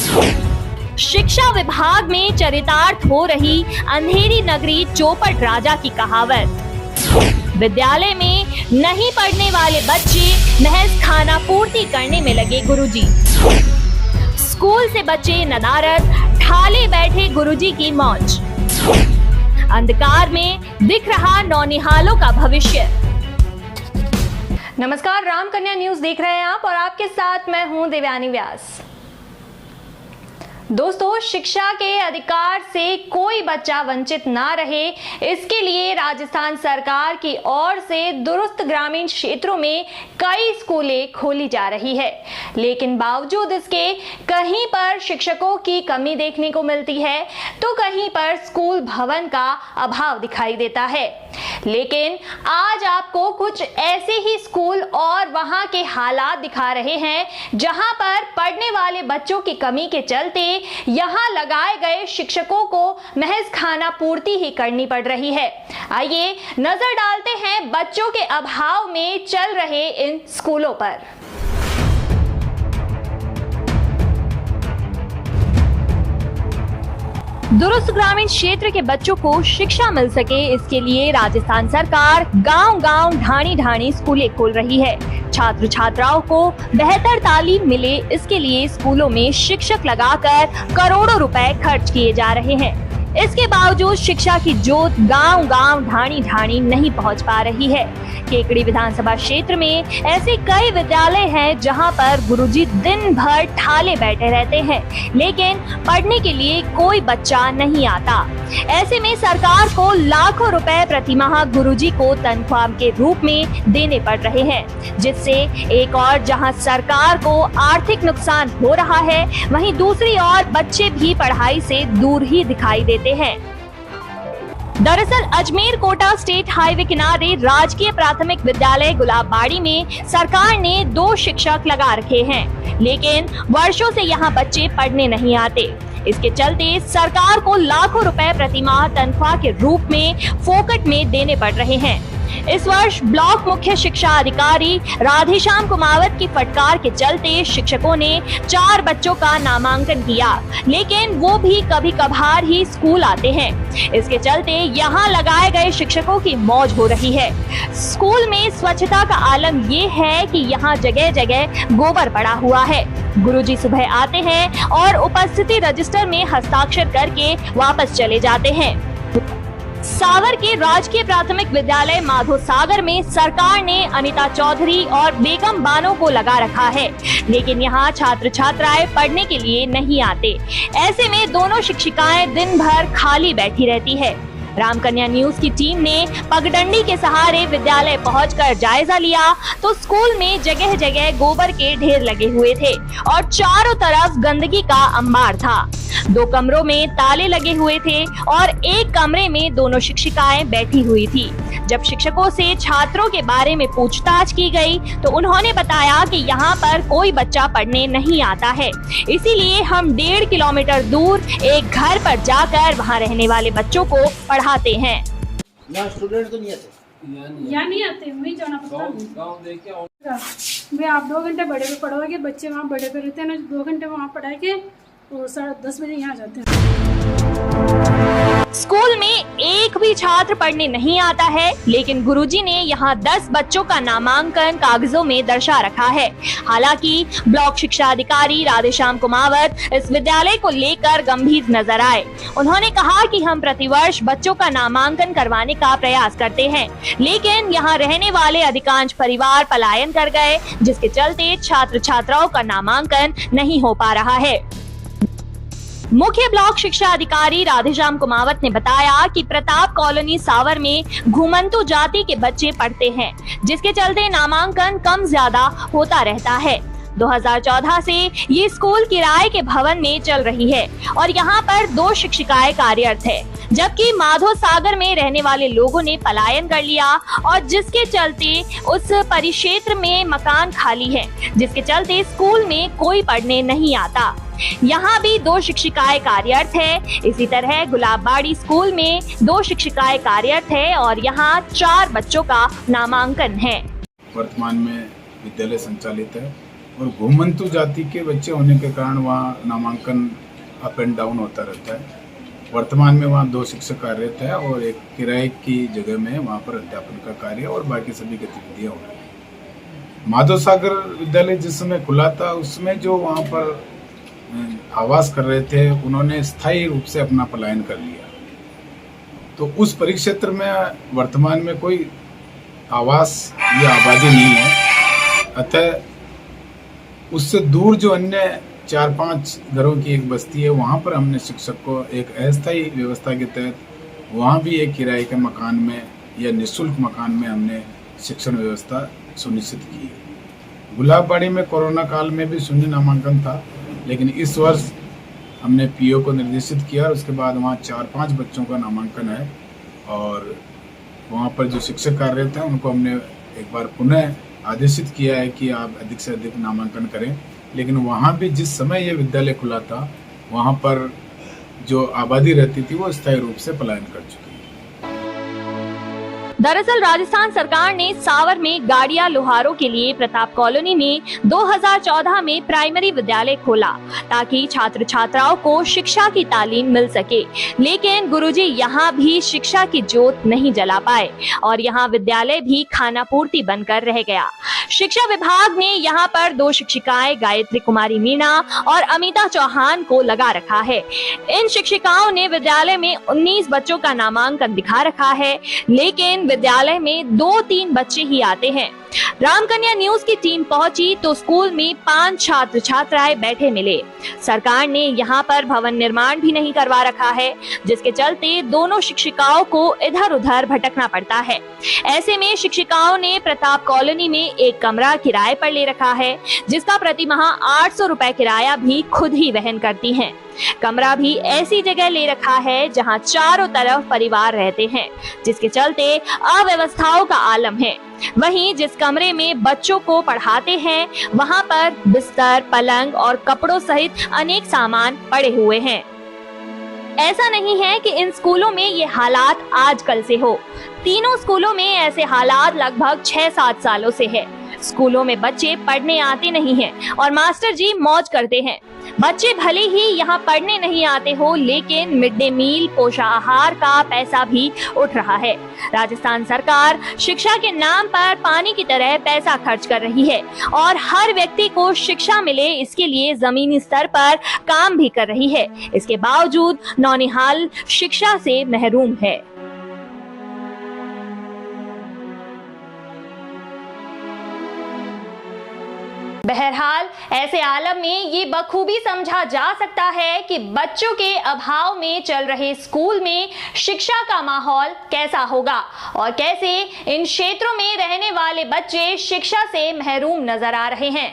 शिक्षा विभाग में चरितार्थ हो रही अंधेरी नगरी चौपट राजा की कहावत। विद्यालय में नहीं पढ़ने वाले बच्चे महज खाना पूर्ति करने में लगे गुरुजी। स्कूल से बचे नदारद, ठाले बैठे गुरुजी की मौज। अंधकार में दिख रहा नौनिहालों का भविष्य। नमस्कार, राम कन्या न्यूज देख रहे हैं आप और आपके साथ मैं हूं देवयानी व्यास। दोस्तों, शिक्षा के अधिकार से कोई बच्चा वंचित ना रहे, इसके लिए राजस्थान सरकार की ओर से दुरुस्त ग्रामीण क्षेत्रों में कई स्कूलें खोली जा रही है, लेकिन बावजूद इसके कहीं पर शिक्षकों की कमी देखने को मिलती है तो कहीं पर स्कूल भवन का अभाव दिखाई देता है। लेकिन आज आपको कुछ ऐसे ही स्कूल और वहां के हालात दिखा रहे हैं जहां पर पढ़ने वाले बच्चों की कमी के चलते यहां लगाए गए शिक्षकों को महज खाना पूर्ति ही करनी पड़ रही है। आइए नजर डालते हैं बच्चों के अभाव में चल रहे इन स्कूलों पर। दुरुस्त ग्रामीण क्षेत्र के बच्चों को शिक्षा मिल सके, इसके लिए राजस्थान सरकार गांव-गांव, ढाणी-ढाणी स्कूलें खोल रही है। छात्र छात्राओं को बेहतर तालीम मिले, इसके लिए स्कूलों में शिक्षक लगाकर करोड़ों रुपए खर्च किए जा रहे हैं। इसके बावजूद शिक्षा की जोत गांव-गांव, ढाणी-ढाणी नहीं पहुंच पा रही है। केकड़ी विधानसभा क्षेत्र में ऐसे कई विद्यालय हैं जहां पर गुरुजी दिन भर ठाले बैठे रहते हैं, लेकिन पढ़ने के लिए कोई बच्चा नहीं आता। ऐसे में सरकार को लाखों रुपए प्रति माह गुरुजी को तनख्वाह के रूप में देने पड़ रहे हैं, जिससे एक और जहां सरकार को आर्थिक नुकसान हो रहा है, वहीं दूसरी ओर बच्चे भी पढ़ाई से दूर ही दिखाई देते हैं। दरअसल अजमेर कोटा स्टेट हाईवे किनारे राजकीय प्राथमिक विद्यालय गुलाबबाड़ी में सरकार ने 2 शिक्षक लगा रखे हैं, लेकिन वर्षों से यहाँ बच्चे पढ़ने नहीं आते। इसके चलते सरकार को लाखों रुपए प्रति माह तनख्वाह के रूप में फोकट में देने पड़ रहे हैं। इस वर्ष ब्लॉक मुख्य शिक्षा अधिकारी राधेश्याम कुमावत की फटकार के चलते शिक्षकों ने 4 बच्चों का नामांकन किया, लेकिन वो भी कभी कभार ही स्कूल आते हैं। इसके चलते यहाँ लगाए गए शिक्षकों की मौज हो रही है। स्कूल में स्वच्छता का आलम ये है कि यहाँ जगह जगह गोबर पड़ा हुआ है। गुरुजी सुबह आते हैं और उपस्थिति रजिस्टर में हस्ताक्षर करके वापस चले जाते हैं। सावर के राजकीय प्राथमिक विद्यालय माधो सागर में सरकार ने अनिता चौधरी और बेगम बानो को लगा रखा है, लेकिन यहाँ छात्र छात्राएं पढ़ने के लिए नहीं आते। ऐसे में दोनों शिक्षिकाएं दिन भर खाली बैठी रहती है। रामकन्या न्यूज की टीम ने पगडंडी के सहारे विद्यालय पहुंचकर जायजा लिया तो स्कूल में जगह जगह गोबर के ढेर लगे हुए थे और चारों तरफ गंदगी का अंबार था। 2 कमरों में ताले लगे हुए थे और एक कमरे में दोनों शिक्षिकाएं बैठी हुई थी। जब शिक्षकों से छात्रों के बारे में पूछताछ की गई तो उन्होंने बताया कि यहाँ पर कोई बच्चा पढ़ने नहीं आता है, इसीलिए हम 1.5 किलोमीटर दूर एक घर पर जाकर वहाँ रहने वाले बच्चों को पढ़ाते हैं। यहाँ स्टूडेंट तो नहीं आते, यहाँ नहीं आते, वही जाना पड़ता है। मैं आप 2 घंटे बड़े पे पढ़ोगे, बच्चे वहाँ बड़े पे रहते हैं ना, 2 घंटे वहाँ पढ़ा के और 10:30 बजे यहाँ जाते हैं। स्कूल में एक भी छात्र पढ़ने नहीं आता है, लेकिन गुरुजी ने यहाँ 10 बच्चों का नामांकन कागजों में दर्शा रखा है। हालांकि ब्लॉक शिक्षा अधिकारी राधेश्याम कुमावत इस विद्यालय को लेकर गंभीर नजर आए। उन्होंने कहा कि हम प्रतिवर्ष बच्चों का नामांकन करवाने का प्रयास करते हैं, लेकिन यहाँ रहने वाले अधिकांश परिवार पलायन कर गए, जिसके चलते छात्र छात्राओं का नामांकन नहीं हो पा रहा है। मुख्य ब्लॉक शिक्षा अधिकारी राधेश्याम कुमावत ने बताया कि प्रताप कॉलोनी सावर में घुमंतु जाति के बच्चे पढ़ते हैं, जिसके चलते नामांकन कम ज्यादा होता रहता है। 2014 से ये स्कूल किराए के भवन में चल रही है और यहाँ पर 2 शिक्षिकाएं कार्यरत है, जबकि माधो सागर में रहने वाले लोगों ने पलायन कर लिया और जिसके चलते उस परिक्षेत्र में मकान खाली है, जिसके चलते स्कूल में कोई पढ़ने नहीं आता। यहाँ भी 2 शिक्षिकाएं कार्यरत है। इसी तरह गुलाबबाड़ी स्कूल में 2 शिक्षिकाएं कार्यरत है और यहाँ 4 बच्चों का नामांकन है। वर्तमान में विद्यालय संचालित है और घुमंतु जाति के बच्चे होने के कारण वहाँ नामांकन अप एंड डाउन होता रहता है। वर्तमान में वहाँ 2 शिक्षक कार्यरत है और एक किराए की जगह में वहाँ पर अध्यापन का कार्य और बाकी सभी गतिविधियाँ हो रही है। माधव सागर विद्यालय जिस समय खुला था उसमें जो वहाँ पर आवास कर रहे थे उन्होंने स्थायी रूप से अपना पलायन कर लिया। तो उस परिक्षेत्र में वर्तमान में कोई आवास या आबादी नहीं है। अतः उससे दूर जो अन्य 4-5 घरों की एक बस्ती है वहाँ पर हमने शिक्षक को एक अस्थायी व्यवस्था के तहत वहाँ भी एक किराए के मकान में या निःशुल्क मकान में हमने शिक्षण व्यवस्था सुनिश्चित की है। गुलाबबाड़ी में कोरोना काल में भी शून्य नामांकन था, लेकिन इस वर्ष हमने पीओ को निर्देशित किया और उसके बाद वहाँ 4-5 बच्चों का नामांकन है और वहाँ पर जो शिक्षक कार्यरत हैं उनको हमने एक बार पुनः आदेशित किया है कि आप अधिक से अधिक नामांकन करें। लेकिन वहाँ भी जिस समय ये विद्यालय खुला था वहाँ पर जो आबादी रहती थी वो स्थायी रूप से पलायन कर चुकी है। दरअसल राजस्थान सरकार ने सावर में गाड़िया लोहारों के लिए प्रताप कॉलोनी में 2014 में प्राइमरी विद्यालय खोला ताकि छात्र छात्राओं को शिक्षा की तालीम मिल सके, लेकिन गुरुजी यहाँ भी शिक्षा की ज्योत नहीं जला पाए और यहाँ विद्यालय भी खानापूर्ति बनकर रह गया। शिक्षा विभाग ने यहाँ पर 2 शिक्षिकाएं गायत्री कुमारी मीणा और अमिता चौहान को लगा रखा है। इन शिक्षिकाओं ने विद्यालय में 19 बच्चों का नामांकन दिखा रखा है, लेकिन विद्यालय में 2-3 बच्चे ही आते हैं। रामकन्या न्यूज की टीम पहुंची तो स्कूल में 5 छात्र छात्राएं बैठे मिले। सरकार ने यहाँ पर भवन निर्माण भी नहीं करवा रखा है, जिसके चलते दोनों शिक्षिकाओं को इधर उधर भटकना पड़ता है। ऐसे में शिक्षिकाओं ने प्रताप कॉलोनी में एक कमरा किराए पर ले रखा है, जिसका प्रति माह 800 रुपए किराया भी खुद ही वहन करती हैं। कमरा भी ऐसी जगह ले रखा है जहां चारों तरफ परिवार रहते हैं, जिसके चलते अव्यवस्थाओं का आलम है। वहीं जिस कमरे में बच्चों को पढ़ाते हैं वहां पर बिस्तर, पलंग और कपड़ों सहित अनेक सामान पड़े हुए हैं। ऐसा नहीं है कि इन स्कूलों में ये हालात आजकल से हो। तीनों स्कूलों में ऐसे हालात लगभग 6-7 सालों से है। स्कूलों में बच्चे पढ़ने आते नहीं हैं और मास्टर जी मौज करते हैं। बच्चे भले ही यहाँ पढ़ने नहीं आते हो, लेकिन मिड डे मील, पोषाहार का पैसा भी उठ रहा है। राजस्थान सरकार शिक्षा के नाम पर पानी की तरह पैसा खर्च कर रही है और हर व्यक्ति को शिक्षा मिले इसके लिए जमीनी स्तर पर काम भी कर रही है। इसके बावजूद नौनिहाल शिक्षा से महरूम है। बहरहाल ऐसे आलम में ये बखूबी समझा जा सकता है कि बच्चों के अभाव में चल रहे स्कूल में शिक्षा का माहौल कैसा होगा और कैसे इन क्षेत्रों में रहने वाले बच्चे शिक्षा से महरूम नजर आ रहे हैं।